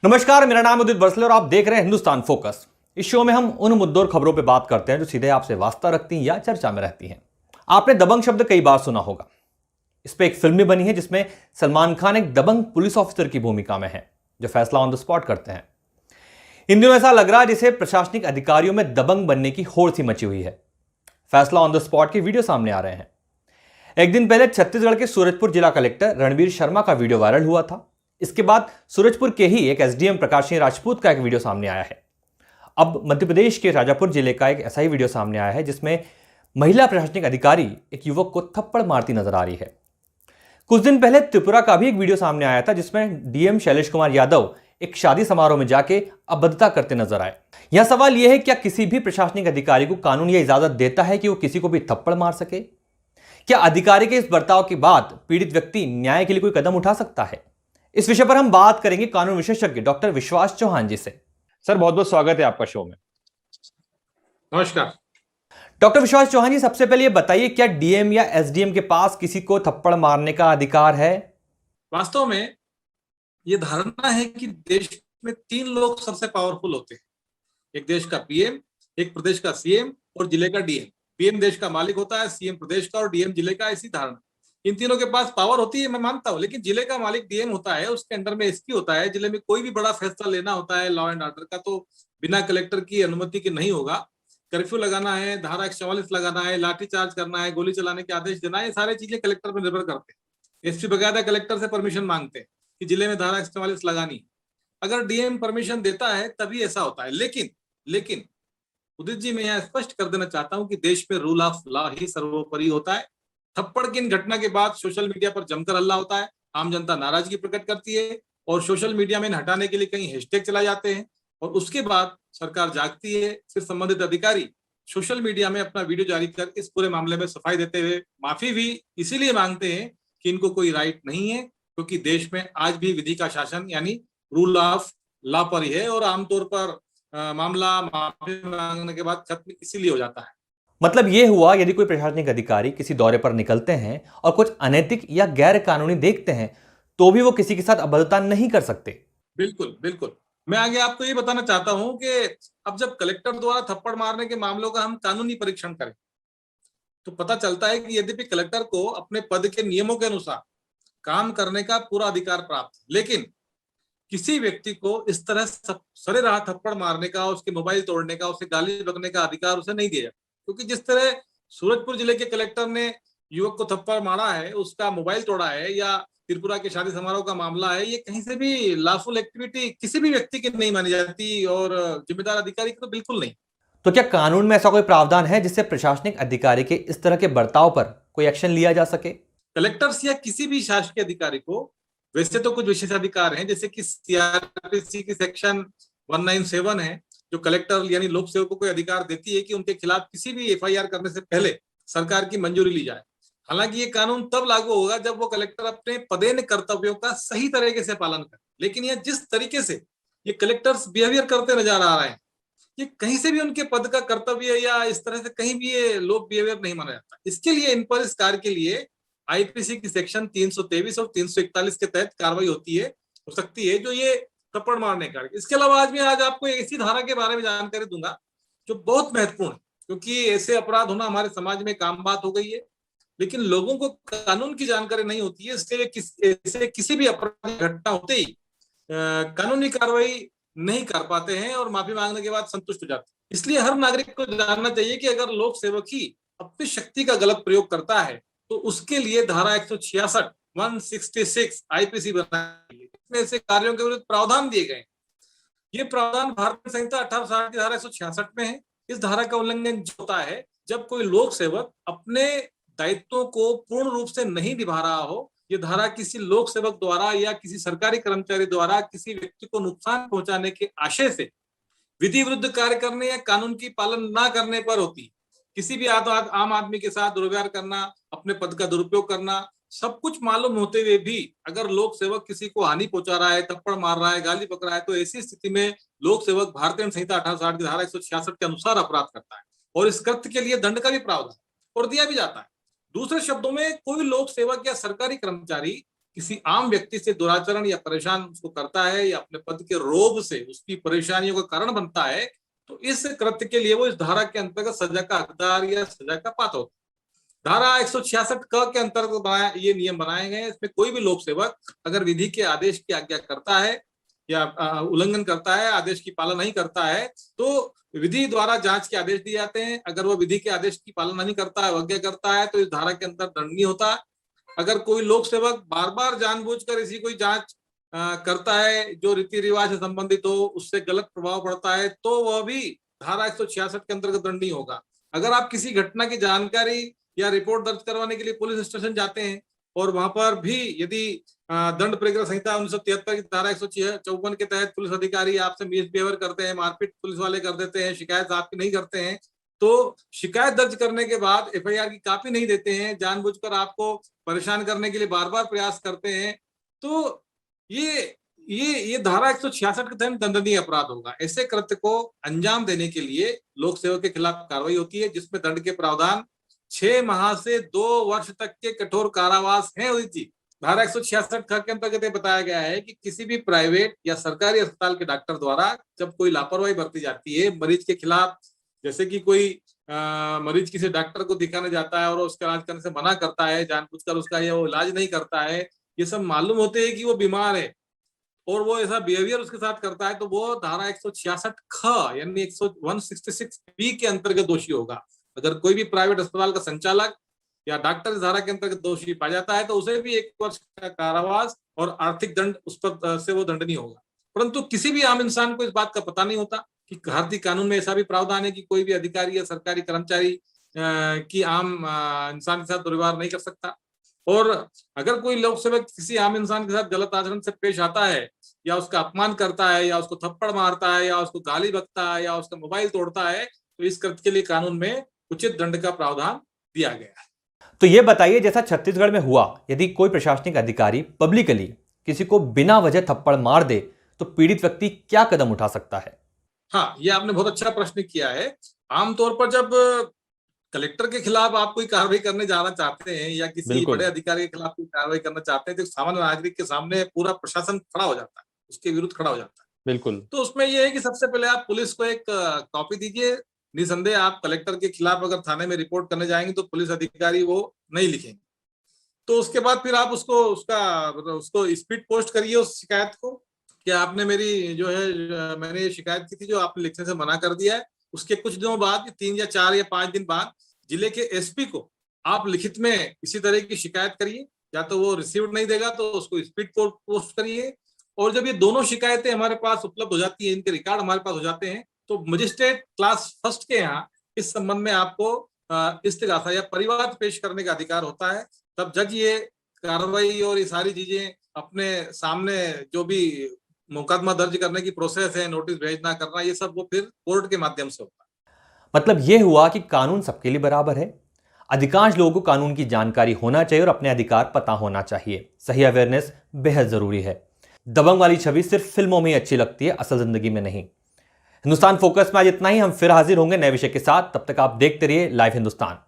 नमस्कार, मेरा नाम उदित बरसले और आप देख रहे हैं हिंदुस्तान फोकस। इस शो में हम उन मुद्दों और खबरों पर बात करते हैं जो सीधे आपसे वास्ता रखती हैं या चर्चा में रहती हैं। आपने दबंग शब्द कई बार सुना होगा। इस पे एक फिल्म भी बनी है जिसमें सलमान खान एक दबंग पुलिस ऑफिसर की भूमिका में है जो फैसला ऑन द स्पॉट करते हैं। इन दिनों ऐसा लग रहा है जैसे प्रशासनिक अधिकारियों में दबंग बनने की होड़ सी मची हुई है। फैसला ऑन द स्पॉट के वीडियो सामने आ रहे हैं। एक दिन पहले छत्तीसगढ़ के सूरजपुर जिला कलेक्टर रणवीर शर्मा का वीडियो वायरल हुआ था। इसके बाद सूरजपुर के ही एक एसडीएम प्रकाश सिंह राजपूत का एक वीडियो सामने आया है। अब मध्य प्रदेश के शाजापुर जिले का एक ऐसा ही वीडियो सामने आया है जिसमें महिला प्रशासनिक अधिकारी एक युवक को थप्पड़ मारती नजर आ रही है। कुछ दिन पहले त्रिपुरा का भी एक वीडियो सामने आया था जिसमें डीएम शैलेश कुमार यादव एक शादी समारोह में जाके अभद्रता करते नजर आए। यह सवाल यह है, क्या किसी भी प्रशासनिक अधिकारी को कानून यह इजाजत देता है कि वो किसी को भी थप्पड़ मार सके? क्या अधिकारी के इस बर्ताव के बाद पीड़ित व्यक्ति न्याय के लिए कोई कदम उठा सकता है? इस विषय पर हम बात करेंगे कानून विशेषज्ञ डॉक्टर विश्वास चौहान जी से। सर, बहुत बहुत स्वागत है आपका शो में। नमस्कार डॉक्टर विश्वास चौहान जी, सबसे पहले ये बताइए, क्या डीएम या एसडीएम के पास किसी को थप्पड़ मारने का अधिकार है? वास्तव में ये धारणा है कि देश में तीन लोग सबसे पावरफुल होते हैं। एक देश का पीएम, एक प्रदेश का सीएम और जिले का डीएम। पीएम देश का मालिक होता है, सीएम प्रदेश का और डीएम जिले का। ऐसी धारणा इन तीनों के पास पावर होती है, मैं मानता हूं, लेकिन जिले का मालिक डीएम होता है, उसके अंडर में एसपी होता है। जिले में कोई भी बड़ा फैसला लेना होता है लॉ एंड ऑर्डर का, तो बिना कलेक्टर की अनुमति के नहीं होगा। कर्फ्यू लगाना है, धारा 144 लगाना है, लाठीचार्ज करना है, गोली चलाने के आदेश देना है, ये सारी चीजें कलेक्टर पर निर्भर करते हैं। एसपी बकायदा कलेक्टर से परमिशन मांगते हैं कि जिले में धारा 144 लगानी है। अगर डीएम परमिशन देता है तभी ऐसा होता है। लेकिन उदित जी, मैं यहाँ स्पष्ट कर देना चाहता हूँ कि देश में रूल ऑफ लॉ ही सर्वोपरि होता है। थप्पड़ की इन घटना के बाद सोशल मीडिया पर जमकर हल्ला होता है, आम जनता नाराजगी प्रकट करती है और सोशल मीडिया में हटाने के लिए कई हैशटैग चलाए जाते हैं और उसके बाद सरकार जागती है। फिर संबंधित अधिकारी सोशल मीडिया में अपना वीडियो जारी कर इस पूरे मामले में सफाई देते हुए माफी भी इसीलिए मांगते हैं कि इनको कोई राइट नहीं है, क्योंकि देश में आज भी विधि का शासन यानी रूल ऑफ लॉ पर ही है और आमतौर पर मामला माफी मांगने के बाद खत्म इसीलिए हो जाता है। मतलब ये हुआ, यदि कोई प्रशासनिक अधिकारी किसी दौरे पर निकलते हैं और कुछ अनैतिक या गैर कानूनी देखते हैं तो भी वो किसी के साथ अभद्रता नहीं कर सकते। बिल्कुल। मैं आगे आपको ये बताना चाहता हूं कि अब जब कलेक्टर द्वारा थप्पड़ मारने के मामलों का हम कानूनी परीक्षण करें तो पता चलता है कि यद्यपि कलेक्टर को अपने पद के नियमों के अनुसार काम करने का पूरा अधिकार प्राप्त है, लेकिन किसी व्यक्ति को इस तरह सरेराह थप्पड़ मारने का, उसके मोबाइल तोड़ने का, उसे गाली बकने का अधिकार उसे नहीं दिया। क्योंकि जिस तरह सूरजपुर जिले के कलेक्टर ने युवक को थप्पड़ मारा है, उसका मोबाइल तोड़ा है, या त्रिपुरा के शादी समारोह का मामला है, ये कहीं से भी लॉफुल एक्टिविटी किसी भी व्यक्ति की नहीं मानी जाती और जिम्मेदार अधिकारी की तो बिल्कुल नहीं। तो क्या कानून में ऐसा कोई प्रावधान है जिससे प्रशासनिक अधिकारी के इस तरह के बर्ताव पर कोई एक्शन लिया जा सके? कलेक्टर्स या किसी भी शासकीय अधिकारी को वैसे तो कुछ विशेषाधिकार हैं, जैसे कि सीआरपीसी की सेक्शन 197 है जो कलेक्टर यानी लोक सेवकों को अधिकार देती है कि उनके खिलाफ किसी भी एफआईआर करने से पहले सरकार की मंजूरी ली जाए। हालांकि ये कानून तब लागू होगा जब वो कलेक्टर अपने पदेन कर्तव्यों का सही तरीके से पालन करे। लेकिन ये जिस तरीके से ये कलेक्टर्स बिहेवियर करते नजर आ रहे हैं, ये कहीं से भी उनके पद का कर्तव्य या इस तरह से कहीं भी ये लोग बिहेवियर नहीं माना जाता। इसके लिए इन पर इस कार्य के लिए आईपीसी की सेक्शन 323 और 341 के तहत कार्रवाई हो सकती है जो ये थप्पड़ मारने का। इसके अलावा आज आपको एक ऐसी धारा के बारे में जानकारी दूंगा जो बहुत महत्वपूर्ण है, क्योंकि ऐसे अपराध होना हमारे समाज में आम बात हो गई है, लेकिन लोगों को कानून की जानकारी नहीं होती है। इसलिए ऐसे किसी भी अपराध घटना होते ही कानूनी कार्रवाई नहीं कर पाते हैं और माफी मांगने के बाद संतुष्ट हो जाते हैं। इसलिए हर नागरिक को जानना चाहिए कि अगर लोक सेवक ही अपनी शक्ति का गलत प्रयोग करता है तो उसके लिए धारा 166 166 आईपीसी बनाई है। इसमें ऐसे कार्यों के विरुद्ध प्रावधान दिए गए। ये प्रावधान भारतीय संहिता 1860 की धारा 166 में है। इस धारा का उल्लंघन होता है जब कोई लोक सेवक अपने दायित्वों को पूर्ण रूप से नहीं निभा रहा हो। ये धारा किसी लोक सेवक द्वारा या किसी सरकारी कर्मचारी द्वारा किसी व्यक्ति को नुकसान पहुंचाने के आशय से विधि विरुद्ध कार्य करने या कानून की पालन न करने पर होती है। किसी भी आम आदमी के साथ दुर्व्यवहार करना, अपने पद का दुरुपयोग करना, सब कुछ मालूम होते हुए भी अगर लोक सेवक किसी को हानि पहुंचा रहा है, थप्पड़ मार रहा है, गाली बक रहा है, तो ऐसी स्थिति में लोक सेवक भारतीय संहिता 1860 की धारा 166 के अनुसार अपराध करता है और इस कृत्य के लिए दंड का भी प्रावधान और दिया भी जाता है। दूसरे शब्दों में, कोई लोक सेवक या सरकारी कर्मचारी किसी आम व्यक्ति से दुराचरण या परेशान उसको करता है या अपने पद के रोब से उसकी परेशानियों का कारण बनता है, तो इस कृत्य के लिए वो इस धारा के अंतर्गत सजा का हकदार या सजा का पात्र होता है। धारा 166 क के अंतर्गत ये नियम बनाए गए हैं। इसमें कोई भी लोक सेवक अगर विधि के आदेश की आज्ञा करता है या उल्लंघन करता है, आदेश की पालना नहीं करता है, तो विधि द्वारा जांच के आदेश दिए जाते हैं। अगर वो विधि के आदेश की पालना नहीं करता है, अवज्ञा करता है, तो इस धारा के अंतर्गत दंडनीय होता है। अगर कोई लोक सेवक बार बार जानबूझकर ऐसी कोई जांच करता है जो रीति रिवाज से संबंधित हो, उससे गलत प्रभाव पड़ता है, तो वह भी धारा 166 के अंतर्गत दंडनीय होगा। अगर आप किसी घटना की जानकारी या रिपोर्ट दर्ज करवाने के लिए पुलिस स्टेशन जाते हैं और वहां पर भी यदि दंड प्रक्रिया संहिता 1973 की धारा 154 के तहत पुलिस अधिकारी आपसे मिसबिहेवियर करते हैं, मारपीट पुलिस वाले कर देते हैं, शिकायत आपकी नहीं करते हैं, तो शिकायत दर्ज करने के बाद एफआईआर की कॉपी नहीं देते हैं, जानबूझकर आपको परेशान करने के लिए बार बार प्रयास करते हैं, तो ये धारा 166 के तहत दंडनीय अपराध होगा। ऐसे कृत्य को अंजाम देने के लिए लोक सेवक के खिलाफ कार्रवाई होती है, जिसमें दंड के प्रावधान 6 माह से 2 वर्ष तक के कठोर कारावास है। उदित जी, धारा 166 के अंतर्गत बताया गया है कि किसी भी प्राइवेट या सरकारी अस्पताल के डॉक्टर द्वारा जब कोई लापरवाही बरती जाती है मरीज के खिलाफ, जैसे कि कोई मरीज किसी डॉक्टर को दिखाने जाता है और उसका इलाज करने से मना करता है, जानबूझकर उसका वो इलाज नहीं करता है, ये सब मालूम होते हैं कि वो बीमार है और वो ऐसा बिहेवियर उसके साथ करता है, तो वो धारा 166 ख यानी 166 बी के अंतर्गत दोषी होगा। अगर कोई भी प्राइवेट अस्पताल का संचालक या डॉक्टर इस धारा के अंतर्गत दोषी पाया जाता है, तो उसे भी 1 वर्ष का कारावास और आर्थिक दंड उस पर से वो दंडनीय होगा। परंतु किसी भी आम इंसान को इस बात का पता नहीं होता कि भारतीय कानून में ऐसा भी प्रावधान है कि कोई भी अधिकारी या सरकारी कर्मचारी की आम इंसान के साथ दुर्व्यवहार नहीं कर सकता। और अगर कोई लोक सेवक किसी आम इंसान के साथ गलत आचरण से पेश आता है या उसका अपमान करता है या उसको थप्पड़ मारता है या उसको गाली बकता है या उसका मोबाइल तोड़ता है, तो इस कृत्य के लिए कानून में उचित दंड का प्रावधान दिया गया है। तो ये बताइए, जैसा छत्तीसगढ़ में हुआ, यदि कोई प्रशासनिक अधिकारी पब्लिकली किसी को बिना वजह थप्पड़ मार दे तो पीड़ित व्यक्ति क्या कदम उठा सकता है? हाँ, ये आपने बहुत अच्छा प्रश्न किया है। आमतौर पर जब कलेक्टर के खिलाफ आप कोई कार्रवाई करने जाना चाहते हैं या किसी बड़े अधिकारी के खिलाफ कोई कार्रवाई करना चाहते हैं, तो सामान्य नागरिक के सामने पूरा प्रशासन खड़ा हो जाता है, उसके विरुद्ध खड़ा हो जाता है। बिल्कुल। तो उसमें यह है कि सबसे पहले आप पुलिस को एक कॉपी दीजिए। निसंदेह आप कलेक्टर के खिलाफ अगर थाने में रिपोर्ट करने जाएंगे तो पुलिस अधिकारी वो नहीं लिखेंगे, तो उसके बाद फिर आप उसको स्पीड पोस्ट करिए उस शिकायत को कि आपने मेरी जो है मैंने ये शिकायत की थी जो आपने लिखने से मना कर दिया है। उसके कुछ दिनों बाद 3 या 4 या 5 दिन बाद जिले के एसपी को आप लिखित में इसी तरह की शिकायत करिए, या तो वो रिसीव नहीं देगा तो उसको स्पीड पोस्ट करिए। और जब ये दोनों शिकायतें हमारे पास उपलब्ध हो जाती है, इनके रिकॉर्ड हमारे पास हो जाते हैं, तो मजिस्ट्रेट क्लास 1 के यहाँ इस संबंध में आपको इस्तिगासा या परिवाद पेश करने का अधिकार होता है। तब जज ये कार्रवाई और ये सारी चीजें अपने सामने जो भी मुकदमा दर्ज करने की प्रोसेस है, नोटिस भेजना करना, ये सब वो फिर कोर्ट के माध्यम से होता है। मतलब ये हुआ कि कानून सबके लिए बराबर है। अधिकांश लोगों को कानून की जानकारी होना चाहिए और अपने अधिकार पता होना चाहिए। सही अवेयरनेस बेहद जरूरी है। दबंग वाली छवि सिर्फ फिल्मों में ही अच्छी लगती है, असल जिंदगी में नहीं। हिंदुस्तान फोकस में आज इतना ही। हम फिर हाजिर होंगे नए विषय के साथ। तब तक आप देखते रहिए लाइव हिंदुस्तान।